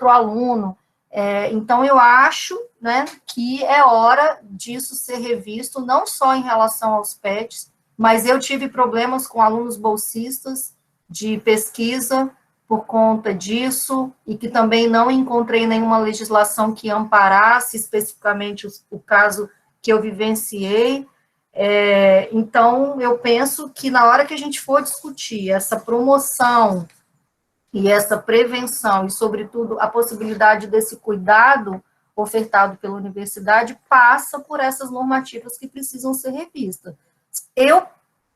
outro aluno. Então, eu acho, né, que é hora disso ser revisto, não só em relação aos PETs, mas eu tive problemas com alunos bolsistas de pesquisa por conta disso, e que também não encontrei nenhuma legislação que amparasse especificamente o caso que eu vivenciei. Então, eu penso que na hora que a gente for discutir essa promoção e essa prevenção, e, sobretudo, a possibilidade desse cuidado ofertado pela universidade, passa por essas normativas que precisam ser revistas. Eu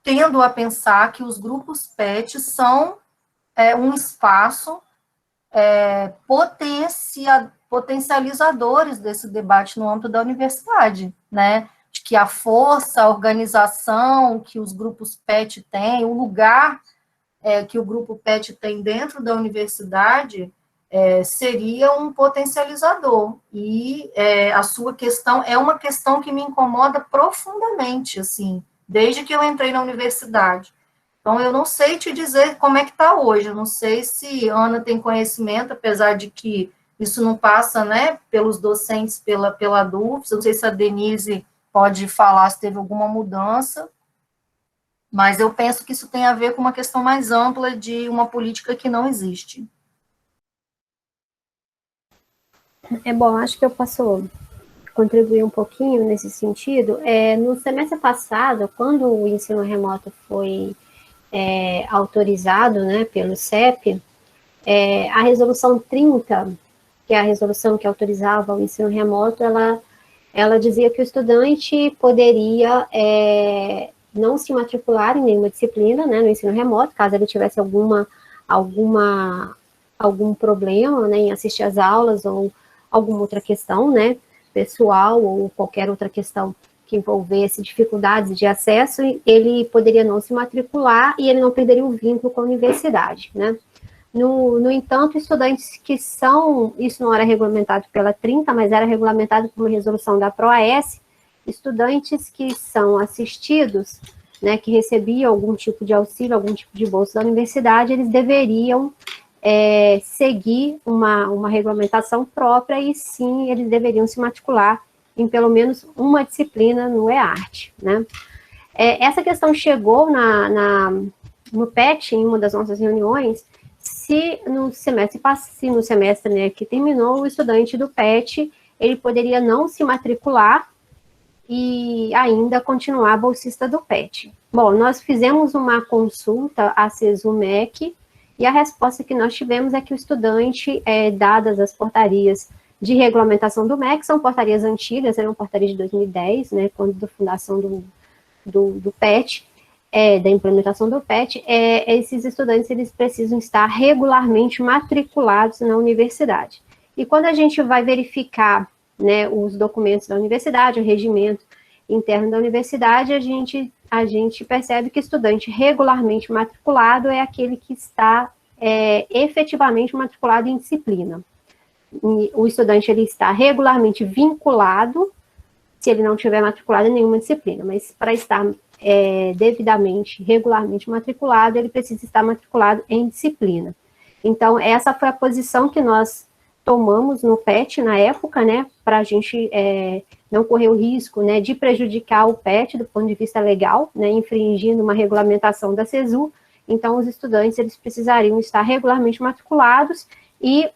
tendo a pensar que os grupos PET são um espaço potencializadores desse debate no âmbito da universidade, né? De que a força, a organização que os grupos PET têm, o lugar que o grupo PET tem dentro da universidade, seria um potencializador. E a sua questão é uma questão que me incomoda profundamente, assim, desde que eu entrei na universidade. Então, eu não sei te dizer como é que está hoje, eu não sei se Ana tem conhecimento, apesar de que isso não passa, né, pelos docentes, pela DUFS, eu não sei se a Denise pode falar se teve alguma mudança, mas eu penso que isso tem a ver com uma questão mais ampla de uma política que não existe. Bom, acho que eu posso contribuir um pouquinho nesse sentido. No semestre passado, quando o ensino remoto foi autorizado, né, pelo CEP, a resolução 30, que é a resolução que autorizava o ensino remoto, ela dizia que o estudante poderia não se matricular em nenhuma disciplina, né, no ensino remoto, caso ele tivesse algum problema, né, em assistir às aulas ou alguma outra questão, né, pessoal ou qualquer outra questão que envolvesse dificuldades de acesso, ele poderia não se matricular e ele não perderia o vínculo com a universidade, né. No entanto, estudantes que são, isso não era regulamentado pela 30, mas era regulamentado por uma resolução da PROAES, estudantes que são assistidos, né, que recebiam algum tipo de auxílio, algum tipo de bolsa da universidade, eles deveriam seguir uma regulamentação própria e sim, eles deveriam se matricular em pelo menos uma disciplina no EART, né. Essa questão chegou no PET, em uma das nossas reuniões, se no semestre, né, que terminou, o estudante do PET, ele poderia não se matricular e ainda continuar bolsista do PET. Bom, nós fizemos uma consulta à CESUMEC, e a resposta que nós tivemos é que o estudante, dadas as portarias de regulamentação do MEC, são portarias antigas, eram portarias de 2010, né, quando da fundação do PET, da implementação do PET, esses estudantes, eles precisam estar regularmente matriculados na universidade. E quando a gente vai verificar, né, os documentos da universidade, o regimento interno da universidade, a gente percebe que estudante regularmente matriculado é aquele que está efetivamente matriculado em disciplina. E o estudante, ele está regularmente vinculado, se ele não tiver matriculado em nenhuma disciplina, mas para estar devidamente, regularmente matriculado, ele precisa estar matriculado em disciplina. Então, essa foi a posição que nós tomamos no PET na época, né, para a gente não correr o risco, né, de prejudicar o PET do ponto de vista legal, né, infringindo uma regulamentação da CESU. Então, os estudantes, eles precisariam estar regularmente matriculados e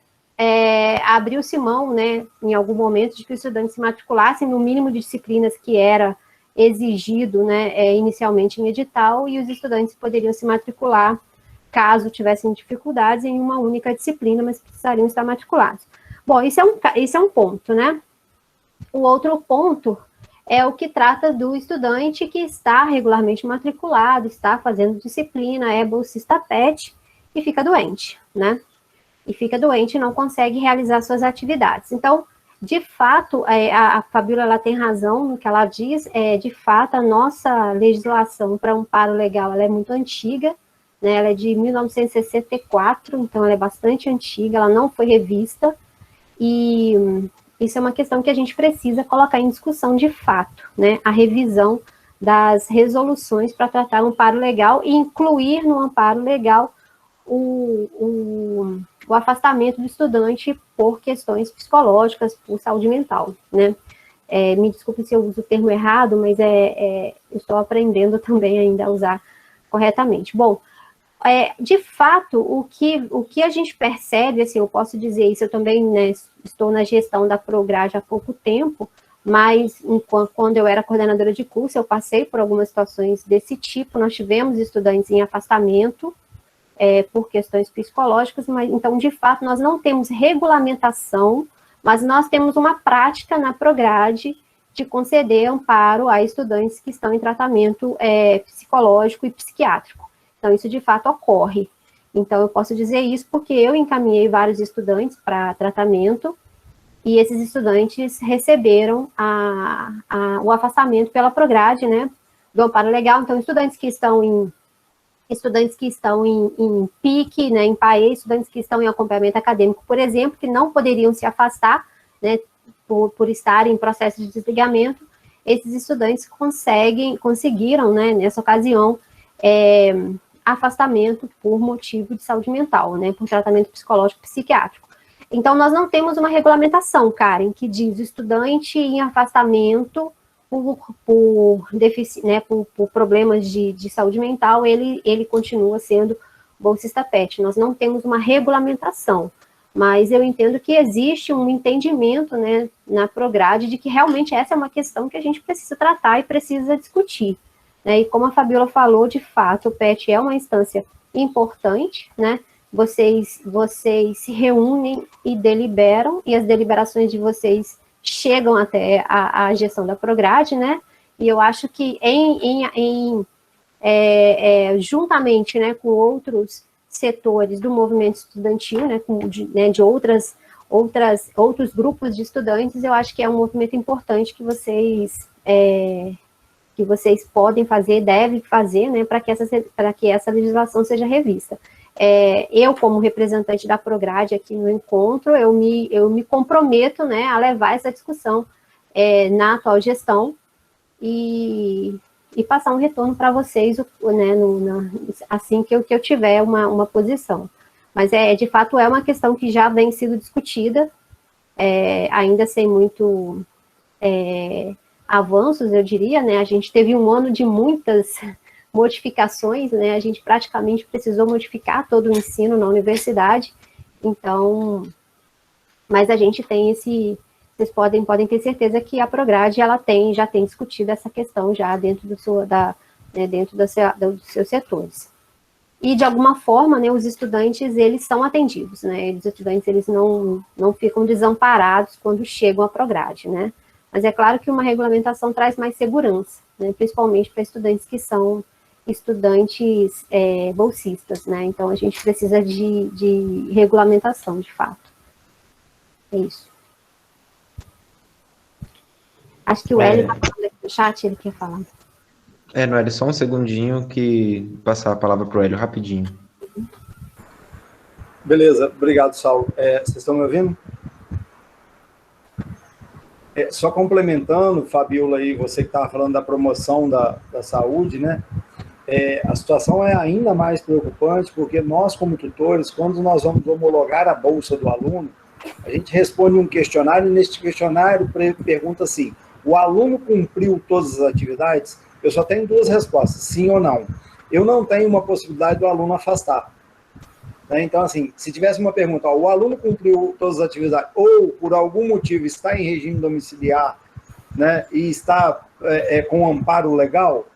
abriu-se mão, né, em algum momento, de que os estudantes se matriculassem no mínimo de disciplinas que era exigido, né, inicialmente em edital, e os estudantes poderiam se matricular caso tivessem dificuldades em uma única disciplina, mas precisariam estar matriculados. Bom, isso é um ponto, né? O outro ponto é o que trata do estudante que está regularmente matriculado, está fazendo disciplina, é bolsista PET e fica doente, né? E fica doente e não consegue realizar suas atividades. Então, de fato, a Fabíola, ela tem razão no que ela diz, de fato, a nossa legislação para amparo legal, ela é muito antiga, né, ela é de 1964, então ela é bastante antiga, ela não foi revista, e isso é uma questão que a gente precisa colocar em discussão de fato, né, a revisão das resoluções para tratar o amparo legal e incluir no amparo legal o o afastamento do estudante por questões psicológicas, por saúde mental, né? Me desculpe se eu uso o termo errado, mas eu estou aprendendo também ainda a usar corretamente. Bom, de fato, o que a gente percebe, assim, eu posso dizer isso, eu também, né, estou na gestão da Prograde há pouco tempo, mas quando eu era coordenadora de curso, eu passei por algumas situações desse tipo, nós tivemos estudantes em afastamento, por questões psicológicas, mas então, de fato, nós não temos regulamentação, mas nós temos uma prática na Prograde de conceder amparo a estudantes que estão em tratamento psicológico e psiquiátrico. Então, isso de fato ocorre. Então, eu posso dizer isso porque eu encaminhei vários estudantes para tratamento e esses estudantes receberam o afastamento pela Prograde, né, do amparo legal. Então, estudantes que estão em PIC, né, em PAE, estudantes que estão em acompanhamento acadêmico, por exemplo, que não poderiam se afastar, né, por estarem em processo de desligamento, esses estudantes conseguiram, né, nessa ocasião, afastamento por motivo de saúde mental, né, por tratamento psicológico psiquiátrico. Então, nós não temos uma regulamentação, Karen, que diz o estudante em afastamento por problemas de saúde mental, ele continua sendo bolsista PET. Nós não temos uma regulamentação, mas eu entendo que existe um entendimento, né, na Prograde de que realmente essa é uma questão que a gente precisa tratar e precisa discutir. Né? E como a Fabiola falou, de fato, o PET é uma instância importante, né? Vocês se reúnem e deliberam, e as deliberações de vocês chegam até a gestão da Prograde, né? E eu acho que juntamente, né, com outros setores do movimento estudantil, né, de outros grupos de estudantes, eu acho que é um movimento importante que vocês podem fazer, devem fazer, né, para que essa legislação seja revista. Eu, como representante da Prograde aqui no encontro, eu me comprometo, né, a levar essa discussão na atual gestão e passar um retorno para vocês, né, assim que eu tiver uma posição. Mas, de fato, é uma questão que já vem sido discutida, ainda sem muito avanços, eu diria, né, a gente teve um ano de muitas modificações, né, a gente praticamente precisou modificar todo o ensino na universidade, então, mas a gente tem vocês podem ter certeza que a Prograde, já tem discutido essa questão já dentro dos seus setores. E, de alguma forma, né, os estudantes, eles são atendidos, né, os estudantes, eles não ficam desamparados quando chegam à Prograde, né, mas é claro que uma regulamentação traz mais segurança, né, principalmente para estudantes que são estudantes bolsistas, né? Então, a gente precisa de regulamentação, de fato. É isso. Acho que o Hélio está falando aqui no chat, ele quer falar. Noeli, só um segundinho que passar a palavra para o Hélio rapidinho. Beleza, obrigado, Saulo. Vocês estão me ouvindo? Só complementando, Fabiola, aí, você que estava falando da promoção da saúde, né? A situação é ainda mais preocupante, porque nós, como tutores, quando nós vamos homologar a bolsa do aluno, a gente responde um questionário, e neste questionário pergunta assim, o aluno cumpriu todas as atividades? Eu só tenho duas respostas, sim ou não. Eu não tenho uma possibilidade do aluno afastar. Né? Então, assim, se tivesse uma pergunta, o aluno cumpriu todas as atividades, ou por algum motivo está em regime domiciliar, né, e está com amparo legal,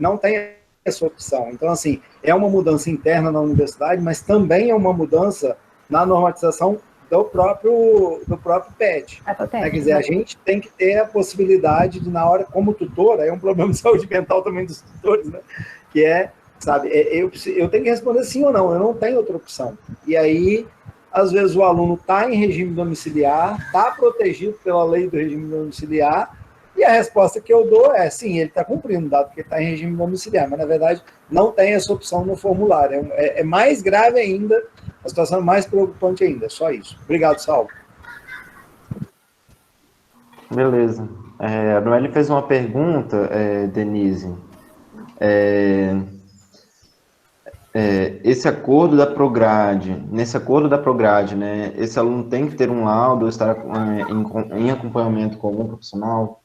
não tem essa opção. Então, assim, é uma mudança interna na universidade, mas também é uma mudança na normatização do próprio PET. Quer dizer, a gente tem que ter a possibilidade de, na hora, como tutor, é um problema de saúde mental também dos tutores, né? Que sabe, eu tenho que responder sim ou não, eu não tenho outra opção. E aí, às vezes, o aluno está em regime domiciliar, está protegido pela lei do regime domiciliar, e a resposta que eu dou é sim, ele está cumprindo, dado que ele está em regime domiciliar, mas na verdade não tem essa opção no formulário. É mais grave ainda, a situação é mais preocupante ainda, só isso. Obrigado, Saulo. Beleza. A Noeli fez uma pergunta, Denise. esse acordo da Prograde, nesse acordo da Prograde, né, esse aluno tem que ter um laudo, estar em acompanhamento com algum profissional?